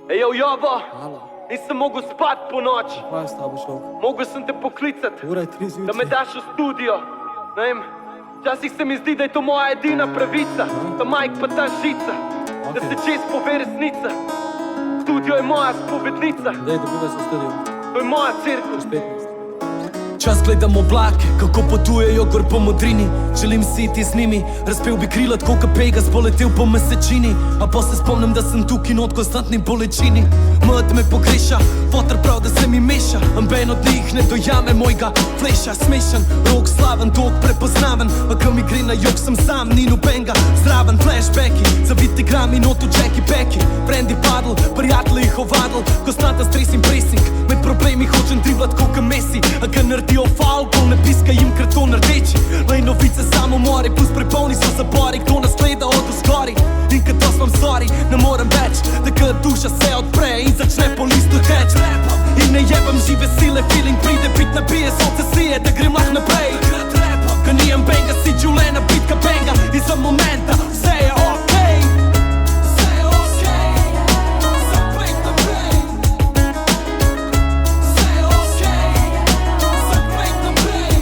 Ejo Jobo, nisem mogel spat po noči. Kaj je s tabo, šok? Mogel sem te poklicat, Ura je 3 zjutraj. da me daš v studio. Ne vem, včasih se mi zdi, da je to moja edina pravica. Ta majk pa ta žica, da se čez pove resnica. Studio je moja spovednica, Dej, dobivaj se v studio. to je moja cirkus. 15. Čas gledam oblake, kako potujejo gor po modrini. Želim si iti z njimi, razpel bi krila tako ka Pegas, poletel po mesečini. A pa se spomnim, da sem tukaj not konstantni bolečini. Mrt me pogreša, fotar prav, da se mi meša. Amben od njih ne dojame mojega fleša. Smešen, rok slaven, tok prepoznaven. A ko mi gre na jok, sem sam, ni nobenga zraven. Flashbacki, zaviti grami, notu Jackie Peki. Frendi padl, prijatelji jih ovadl. Konstanta stres in pressing, med problemi hočem driblat koka Messi. A ga naredijo faul, ko ne piska jim karton rdeči. Lej novice samomori, plus prepolni so zapori. Kdo nas gleda od vzgori in kad osmam sorry, ne morem več. Da kad duša se odpre in začne po listu teč. In ne jebam žive sile, feeling pride, bit nabije, sonce sije, da grem lah naprej. Ko nijem benga, si življenja, bitka benga. In za momenta vse je okej. Vse je okej. Sam pek naprej. Vse je okej. Sam pek naprej.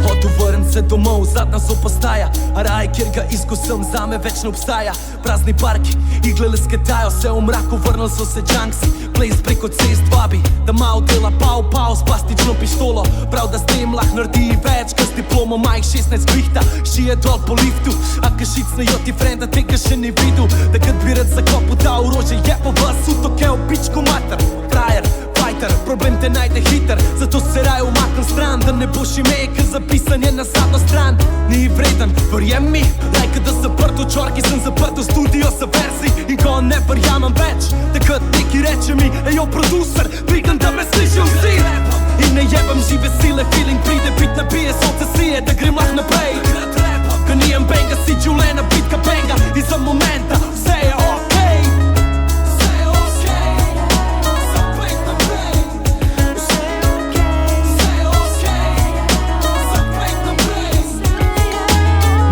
Hodu vrn se domov, zadnja sopostaja. A raj, kjer ga izkusam, zame več ne obstaja. Prazni parki, igle lesketajo, se v mraku vrnil so se junksi. Plejs preko cest vabi, da malo dela pau s plastično pištolo. Prav da s tem lah naredi več, ko s diplomo majh 16 kvihta. Šije dol po liftu, a ka šicnejo ti frenda, tega še ni videl. Da kad bi rad za kopu dal orožje, je pa vas utoke v pičku mater. Frajer, fighter, problem te najde hiter, zato se raje umaknem stran, da ne boš ime, ker zapisan je na zadnjo stran. Ni vreden, verjem mi, lajka da zaprt v čorki, sem zaprt v studio sa verzi. In ko ne verjamem več, takrat neki reče mi, ejo producer, prigam da me slišijo vsi. In ne jebam žive sile, feeling pride, bit nabije, sonce sije, da grem lah naprej. Ko nijem benga, si življenja, bitka benga. In za momenta vse je okej. Vse je okej. Sam pek naprej. Vse je okej. Vse je okej. Sam pek naprej.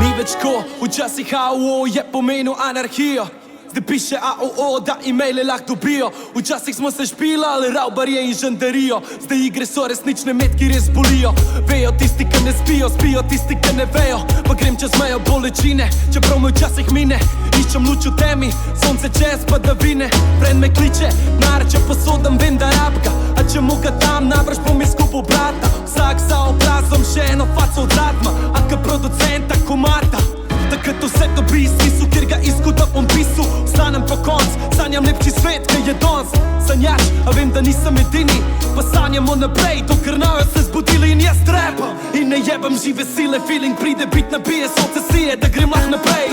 Ni več ko, včasih AOO je pomenil anarhijo. Zdaj piše AOO, da e-maile lahko dobijo. Včasih smo se špilali, ravbarje in žandarijo. Zdaj igre so resnične med, ki res bolijo. Vejo tisti, ki ne spijo, spijo tisti, ki ne vejo. Pa grem čez mejo bolečine, čeprav me včasih mine. Iščem luč v temi, sonce čez padavine. Friend me kliče, narče posodam, vem da rab ga. A če mu ga dam, nabrž bom izgubil brata. Vsak za obrazom še eno faco od zadma, a ka producenta komata. Takrat vse dobi smisel, kjer ga izguda bom pisal. Vstanem po konc, sanjam lepši svet, kaj je danes. Sanjaš, a vem, da nisem edini. Pa sanjamo naprej, dokler nove se zbudili in jaz trepam. In ne jebam žive sile, feeling pride, bit nabije, sonce sije, da grem lah naprej.